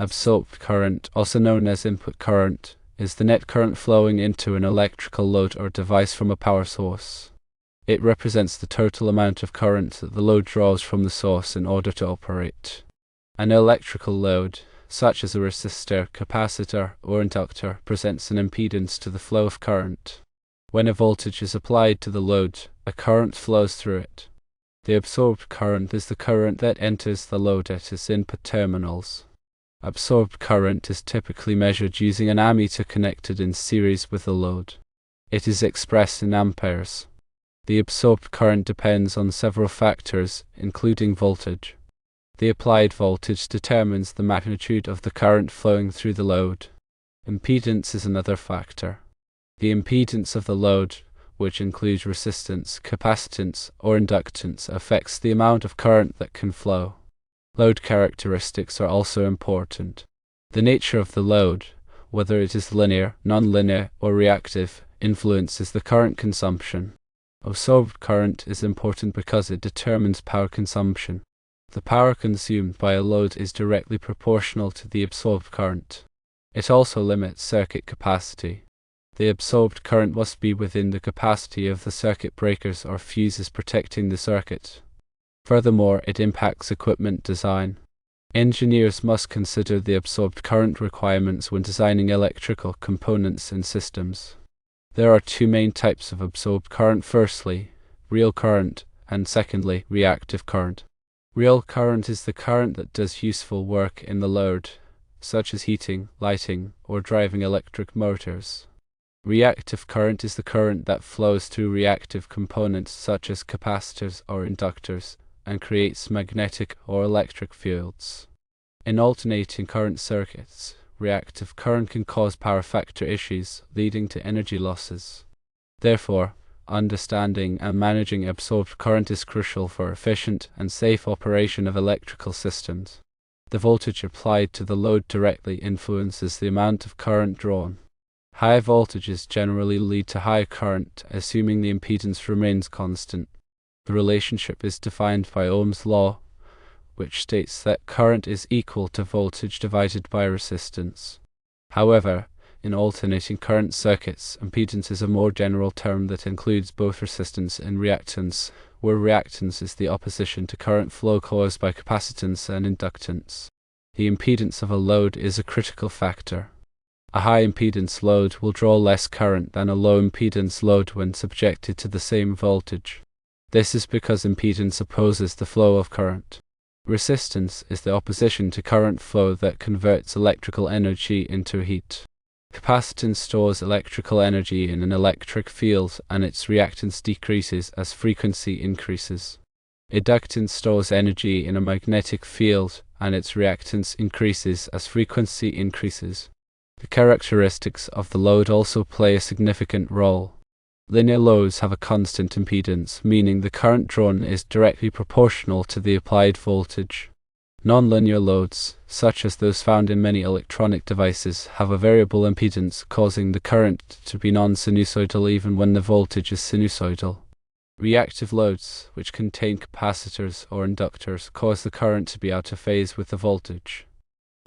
Absorbed current, also known as input current, is the net current flowing into an electrical load or device from a power source. It represents the total amount of current that the load draws from the source in order to operate. An electrical load, such as a resistor, capacitor, or inductor, presents an impedance to the flow of current. When a voltage is applied to the load, a current flows through it. The absorbed current is the current that enters the load at its input terminals. Absorbed current is typically measured using an ammeter connected in series with the load. It is expressed in amperes. The absorbed current depends on several factors, including voltage. The applied voltage determines the magnitude of the current flowing through the load. Impedance is another factor. The impedance of the load, which includes resistance, capacitance, or inductance, affects the amount of current that can flow. Load characteristics are also important. The nature of the load, whether it is linear, nonlinear, or reactive, influences the current consumption. Absorbed current is important because it determines power consumption. The power consumed by a load is directly proportional to the absorbed current. It also limits circuit capacity. The absorbed current must be within the capacity of the circuit breakers or fuses protecting the circuit. Furthermore, it impacts equipment design. Engineers must consider the absorbed current requirements when designing electrical components and systems. There are two main types of absorbed current: firstly, real current, and secondly, reactive current. Real current is the current that does useful work in the load, such as heating, lighting, or driving electric motors. Reactive current is the current that flows through reactive components such as capacitors or inductors, and creates magnetic or electric fields. In alternating current circuits, reactive current can cause power factor issues, leading to energy losses. Therefore, understanding and managing absorbed current is crucial for efficient and safe operation of electrical systems. The voltage applied to the load directly influences the amount of current drawn. High voltages generally lead to high current, assuming the impedance remains constant. The relationship is defined by Ohm's law, which states that current is equal to voltage divided by resistance. However, in alternating current circuits, impedance is a more general term that includes both resistance and reactance, where reactance is the opposition to current flow caused by capacitance and inductance. The impedance of a load is a critical factor. A high impedance load will draw less current than a low impedance load when subjected to the same voltage. This is because impedance opposes the flow of current. Resistance is the opposition to current flow that converts electrical energy into heat. Capacitance stores electrical energy in an electric field, and its reactance decreases as frequency increases. Inductance stores energy in a magnetic field, and its reactance increases as frequency increases. The characteristics of the load also play a significant role. Linear loads have a constant impedance, meaning the current drawn is directly proportional to the applied voltage. Nonlinear loads, such as those found in many electronic devices, have a variable impedance, causing the current to be non-sinusoidal even when the voltage is sinusoidal. Reactive loads, which contain capacitors or inductors, cause the current to be out of phase with the voltage.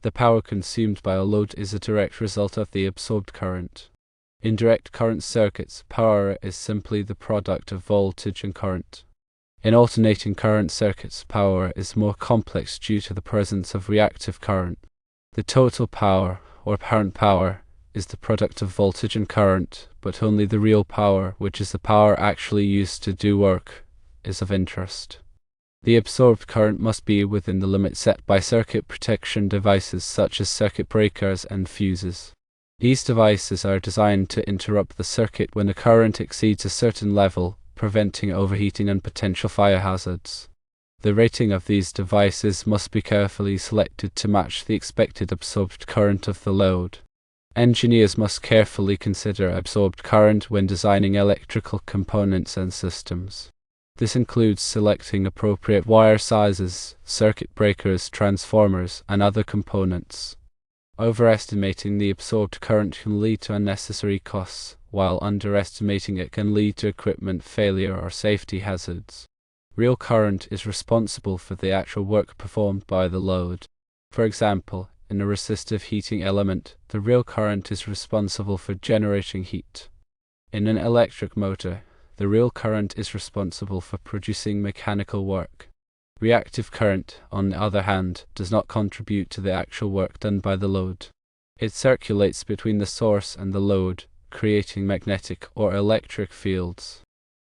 The power consumed by a load is a direct result of the absorbed current. In direct current circuits, power is simply the product of voltage and current. In alternating current circuits, power is more complex due to the presence of reactive current. The total power, or apparent power, is the product of voltage and current, but only the real power, which is the power actually used to do work, is of interest. The absorbed current must be within the limit set by circuit protection devices such as circuit breakers and fuses. These devices are designed to interrupt the circuit when the current exceeds a certain level, preventing overheating and potential fire hazards. The rating of these devices must be carefully selected to match the expected absorbed current of the load. Engineers must carefully consider absorbed current when designing electrical components and systems. This includes selecting appropriate wire sizes, circuit breakers, transformers, and other components. Overestimating the absorbed current can lead to unnecessary costs, while underestimating it can lead to equipment failure or safety hazards. Real current is responsible for the actual work performed by the load. For example, in a resistive heating element, the real current is responsible for generating heat. In an electric motor, the real current is responsible for producing mechanical work. Reactive current, on the other hand, does not contribute to the actual work done by the load. It circulates between the source and the load, creating magnetic or electric fields.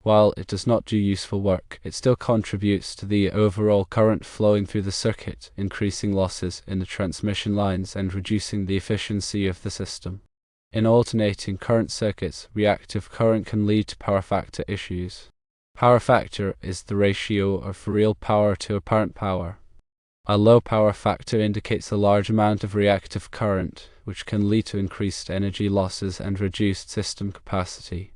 While it does not do useful work, it still contributes to the overall current flowing through the circuit, increasing losses in the transmission lines and reducing the efficiency of the system. In alternating current circuits, reactive current can lead to power factor issues. Power factor is the ratio of real power to apparent power. A low power factor indicates a large amount of reactive current, which can lead to increased energy losses and reduced system capacity.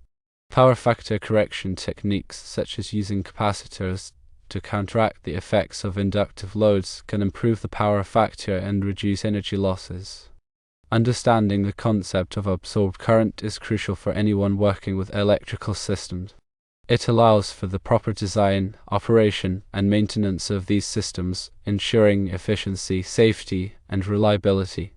Power factor correction techniques, such as using capacitors to counteract the effects of inductive loads, can improve the power factor and reduce energy losses. Understanding the concept of absorbed current is crucial for anyone working with electrical systems. It allows for the proper design, operation, and maintenance of these systems, ensuring efficiency, safety, and reliability.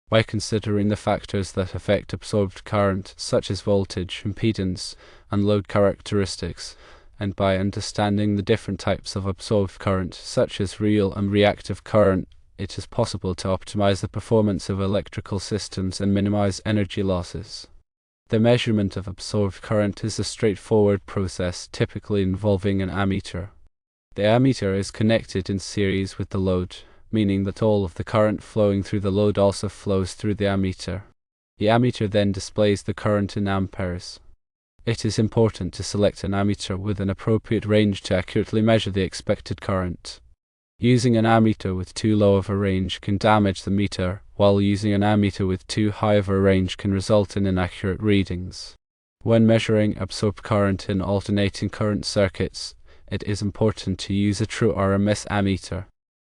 By considering the factors that affect absorbed current, such as voltage, impedance, and load characteristics, and by understanding the different types of absorbed current, such as real and reactive current, it is possible to optimize the performance of electrical systems and minimize energy losses. The measurement of absorbed current is a straightforward process, typically involving an ammeter. The ammeter is connected in series with the load, meaning that all of the current flowing through the load also flows through the ammeter. The ammeter then displays the current in amperes. It is important to select an ammeter with an appropriate range to accurately measure the expected current. Using an ammeter with too low of a range can damage the meter, while using an ammeter with too high of a range can result in inaccurate readings. When measuring absorbed current in alternating current circuits, it is important to use a true RMS ammeter.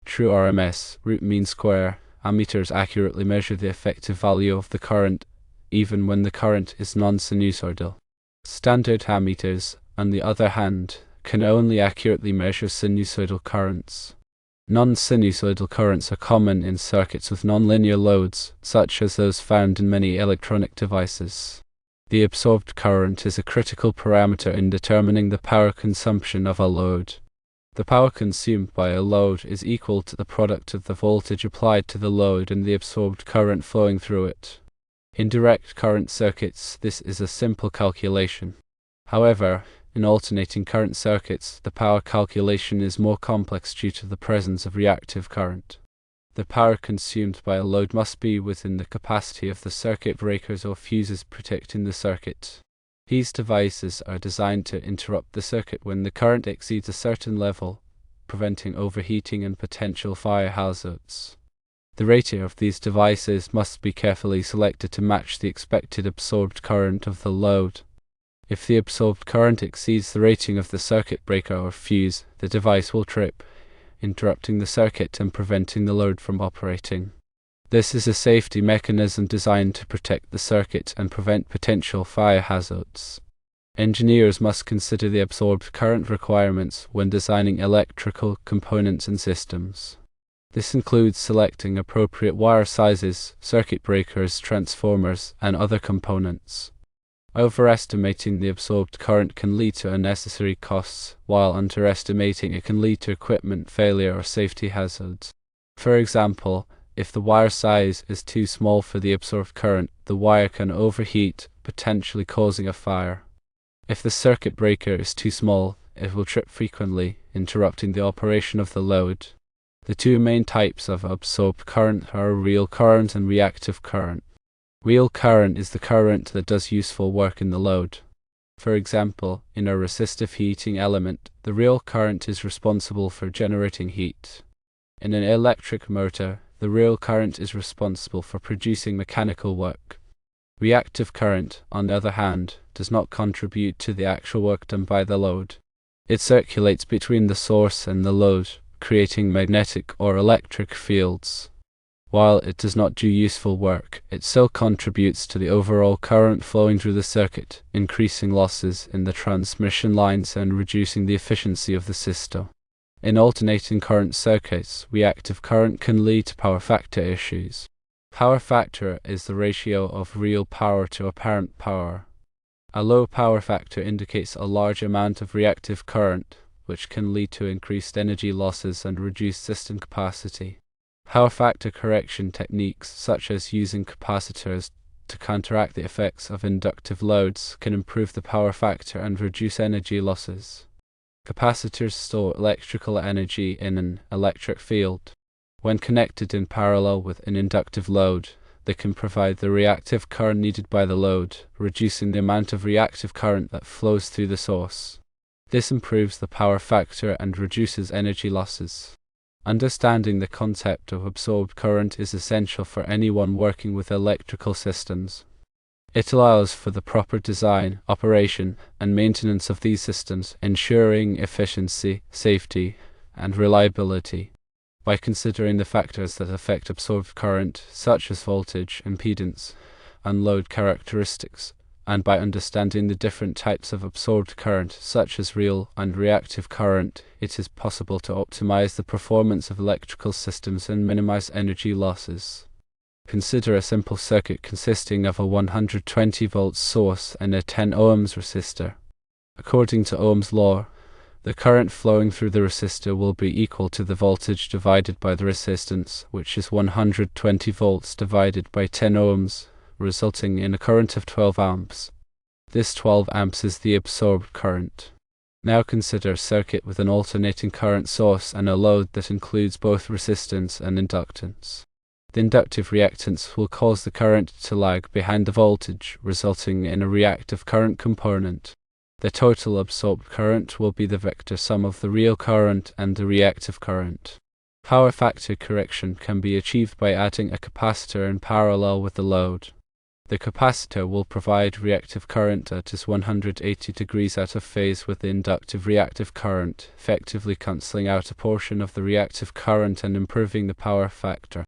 True RMS, root mean square, ammeters accurately measure the effective value of the current, even when the current is non-sinusoidal. Standard ammeters, on the other hand, can only accurately measure sinusoidal currents. Non-sinusoidal currents are common in circuits with nonlinear loads, such as those found in many electronic devices. The absorbed current is a critical parameter in determining the power consumption of a load. The power consumed by a load is equal to the product of the voltage applied to the load and the absorbed current flowing through it. In direct current circuits, this is a simple calculation. However, in alternating current circuits, the power calculation is more complex due to the presence of reactive current. The power consumed by a load must be within the capacity of the circuit breakers or fuses protecting the circuit. These devices are designed to interrupt the circuit when the current exceeds a certain level, preventing overheating and potential fire hazards. The rating of these devices must be carefully selected to match the expected absorbed current of the load. If the absorbed current exceeds the rating of the circuit breaker or fuse, the device will trip, interrupting the circuit and preventing the load from operating. This is a safety mechanism designed to protect the circuit and prevent potential fire hazards. Engineers must consider the absorbed current requirements when designing electrical components and systems. This includes selecting appropriate wire sizes, circuit breakers, transformers, and other components. Overestimating the absorbed current can lead to unnecessary costs, while underestimating it can lead to equipment failure or safety hazards. For example, if the wire size is too small for the absorbed current, the wire can overheat, potentially causing a fire. If the circuit breaker is too small, it will trip frequently, interrupting the operation of the load. The two main types of absorbed current are real current and reactive current. Real current is the current that does useful work in the load. For example, in a resistive heating element, the real current is responsible for generating heat. In an electric motor, the real current is responsible for producing mechanical work. Reactive current, on the other hand, does not contribute to the actual work done by the load. It circulates between the source and the load, creating magnetic or electric fields. While it does not do useful work, it still contributes to the overall current flowing through the circuit, increasing losses in the transmission lines and reducing the efficiency of the system. In alternating current circuits, reactive current can lead to power factor issues. Power factor is the ratio of real power to apparent power. A low power factor indicates a large amount of reactive current, which can lead to increased energy losses and reduced system capacity. Power factor correction techniques, such as using capacitors to counteract the effects of inductive loads, can improve the power factor and reduce energy losses. Capacitors store electrical energy in an electric field. When connected in parallel with an inductive load, they can provide the reactive current needed by the load, reducing the amount of reactive current that flows through the source. This improves the power factor and reduces energy losses. Understanding the concept of absorbed current is essential for anyone working with electrical systems. It allows for the proper design, operation, and maintenance of these systems, ensuring efficiency, safety, and reliability. By considering the factors that affect absorbed current, such as voltage, impedance, and load characteristics, and by understanding the different types of absorbed current, such as real and reactive current, it is possible to optimize the performance of electrical systems and minimize energy losses. Consider a simple circuit consisting of a 120 volt source and a 10 ohms resistor. According to Ohm's law, the current flowing through the resistor will be equal to the voltage divided by the resistance, which is 120 volts divided by 10 ohms, resulting in a current of 12 amps. This 12 amps is the absorbed current. Now consider a circuit with an alternating current source and a load that includes both resistance and inductance. The inductive reactance will cause the current to lag behind the voltage, resulting in a reactive current component. The total absorbed current will be the vector sum of the real current and the reactive current. Power factor correction can be achieved by adding a capacitor in parallel with the load. The capacitor will provide reactive current that is 180 degrees out of phase with the inductive reactive current, effectively cancelling out a portion of the reactive current and improving the power factor.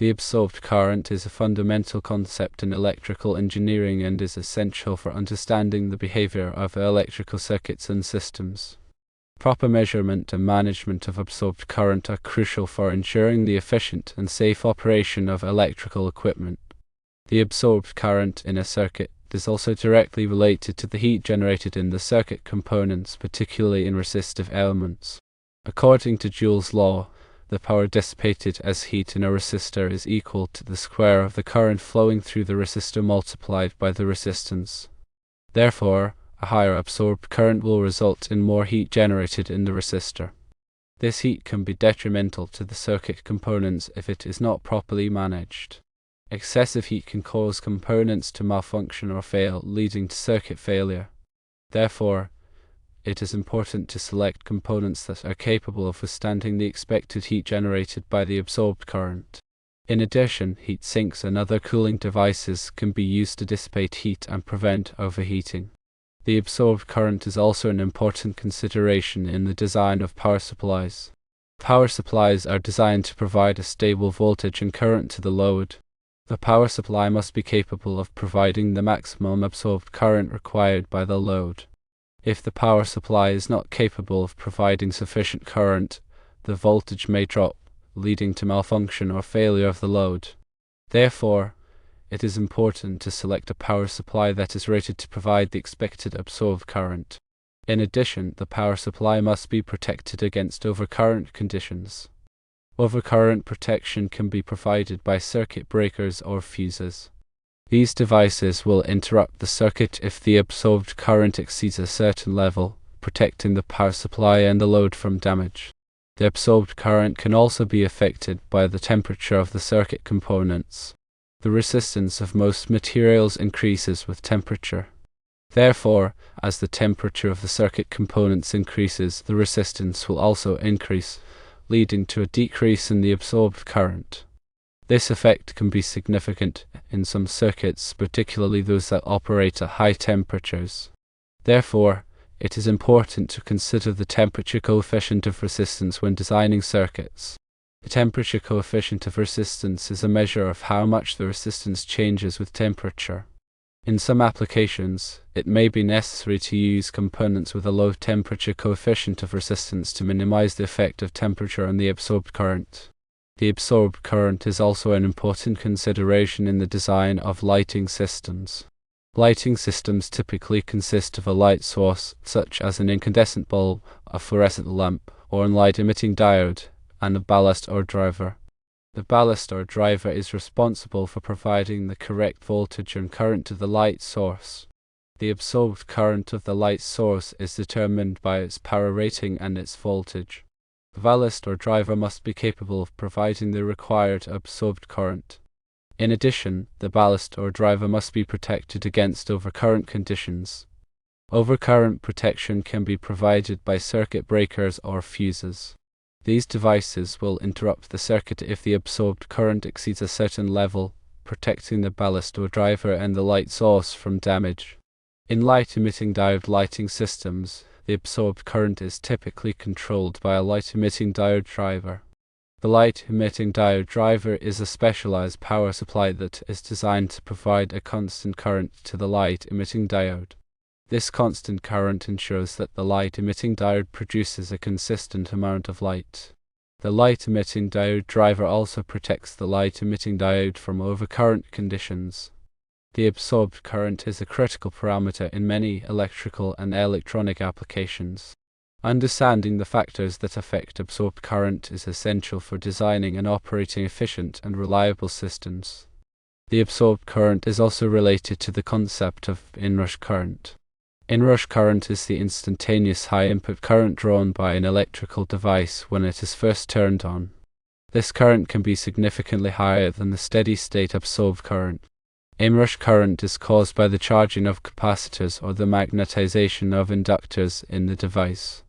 The absorbed current is a fundamental concept in electrical engineering and is essential for understanding the behavior of electrical circuits and systems. Proper measurement and management of absorbed current are crucial for ensuring the efficient and safe operation of electrical equipment. The absorbed current in a circuit is also directly related to the heat generated in the circuit components, particularly in resistive elements. According to Joule's law, the power dissipated as heat in a resistor is equal to the square of the current flowing through the resistor multiplied by the resistance. Therefore, a higher absorbed current will result in more heat generated in the resistor. This heat can be detrimental to the circuit components if it is not properly managed. Excessive heat can cause components to malfunction or fail, leading to circuit failure. Therefore, it is important to select components that are capable of withstanding the expected heat generated by the absorbed current. In addition, heat sinks and other cooling devices can be used to dissipate heat and prevent overheating. The absorbed current is also an important consideration in the design of power supplies. Power supplies are designed to provide a stable voltage and current to the load. The power supply must be capable of providing the maximum absorbed current required by the load. If the power supply is not capable of providing sufficient current, the voltage may drop, leading to malfunction or failure of the load. Therefore, it is important to select a power supply that is rated to provide the expected absorbed current. In addition, the power supply must be protected against overcurrent conditions. Overcurrent protection can be provided by circuit breakers or fuses. These devices will interrupt the circuit if the absorbed current exceeds a certain level, protecting the power supply and the load from damage. The absorbed current can also be affected by the temperature of the circuit components. The resistance of most materials increases with temperature. Therefore, as the temperature of the circuit components increases, the resistance will also increase, leading to a decrease in the absorbed current. This effect can be significant in some circuits, particularly those that operate at high temperatures. Therefore, it is important to consider the temperature coefficient of resistance when designing circuits. The temperature coefficient of resistance is a measure of how much the resistance changes with temperature. In some applications, it may be necessary to use components with a low temperature coefficient of resistance to minimize the effect of temperature on the absorbed current. The absorbed current is also an important consideration in the design of lighting systems. Lighting systems typically consist of a light source, such as an incandescent bulb, a fluorescent lamp, or a light-emitting diode, and a ballast or driver. The ballast or driver is responsible for providing the correct voltage and current to the light source. The absorbed current of the light source is determined by its power rating and its voltage. The ballast or driver must be capable of providing the required absorbed current. In addition, the ballast or driver must be protected against overcurrent conditions. Overcurrent protection can be provided by circuit breakers or fuses. These devices will interrupt the circuit if the absorbed current exceeds a certain level, protecting the ballast or driver and the light source from damage. In light-emitting diode lighting systems, the absorbed current is typically controlled by a light-emitting diode driver. The light-emitting diode driver is a specialized power supply that is designed to provide a constant current to the light-emitting diode. This constant current ensures that the light-emitting diode produces a consistent amount of light. The light-emitting diode driver also protects the light-emitting diode from overcurrent conditions. The absorbed current is a critical parameter in many electrical and electronic applications. Understanding the factors that affect absorbed current is essential for designing and operating efficient and reliable systems. The absorbed current is also related to the concept of inrush current. Inrush current is the instantaneous high input current drawn by an electrical device when it is first turned on. This current can be significantly higher than the steady-state absorbed current. Inrush current is caused by the charging of capacitors or the magnetization of inductors in the device.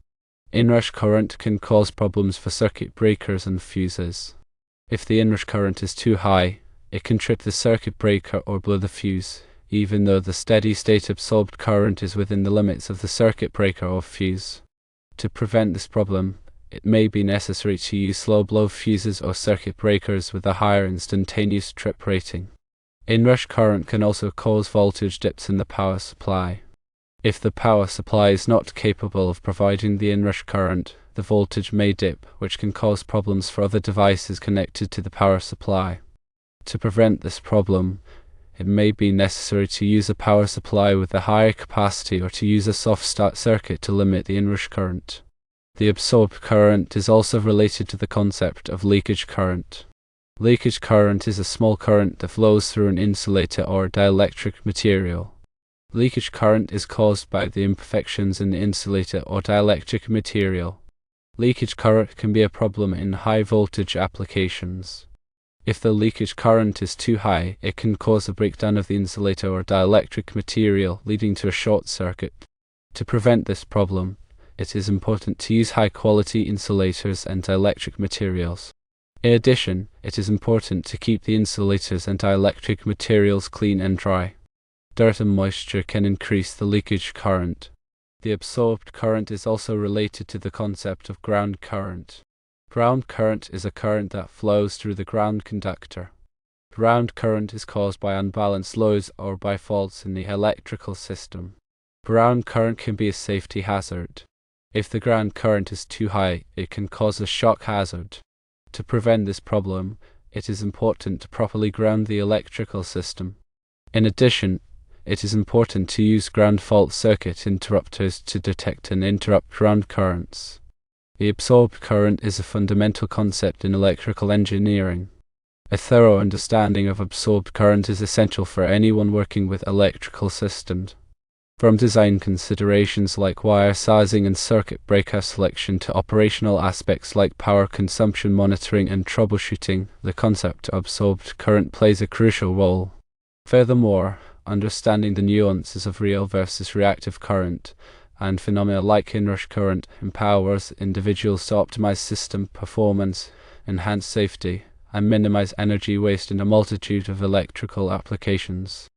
Inrush current can cause problems for circuit breakers and fuses. If the inrush current is too high, it can trip the circuit breaker or blow the fuse, even though the steady-state absorbed current is within the limits of the circuit breaker or fuse. To prevent this problem, it may be necessary to use slow-blow fuses or circuit breakers with a higher instantaneous trip rating. Inrush current can also cause voltage dips in the power supply. If the power supply is not capable of providing the inrush current, the voltage may dip, which can cause problems for other devices connected to the power supply. To prevent this problem, it may be necessary to use a power supply with a higher capacity or to use a soft-start circuit to limit the inrush current. The absorbed current is also related to the concept of leakage current. Leakage current is a small current that flows through an insulator or dielectric material. Leakage current is caused by the imperfections in the insulator or dielectric material. Leakage current can be a problem in high-voltage applications. If the leakage current is too high, it can cause a breakdown of the insulator or dielectric material, leading to a short circuit. To prevent this problem, it is important to use high-quality insulators and dielectric materials. In addition, it is important to keep the insulators and dielectric materials clean and dry. Dirt and moisture can increase the leakage current. The absorbed current is also related to the concept of ground current. Ground current is a current that flows through the ground conductor. Ground current is caused by unbalanced loads or by faults in the electrical system. Ground current can be a safety hazard. If the ground current is too high, it can cause a shock hazard. To prevent this problem, it is important to properly ground the electrical system. In addition, it is important to use ground fault circuit interrupters to detect and interrupt ground currents. The absorbed current is a fundamental concept in electrical engineering. A thorough understanding of absorbed current is essential for anyone working with electrical systems. From design considerations like wire sizing and circuit breaker selection to operational aspects like power consumption monitoring and troubleshooting, the concept of absorbed current plays a crucial role. Furthermore, understanding the nuances of real versus reactive current and phenomena like inrush current empowers individuals to optimize system performance, enhance safety, and minimize energy waste in a multitude of electrical applications.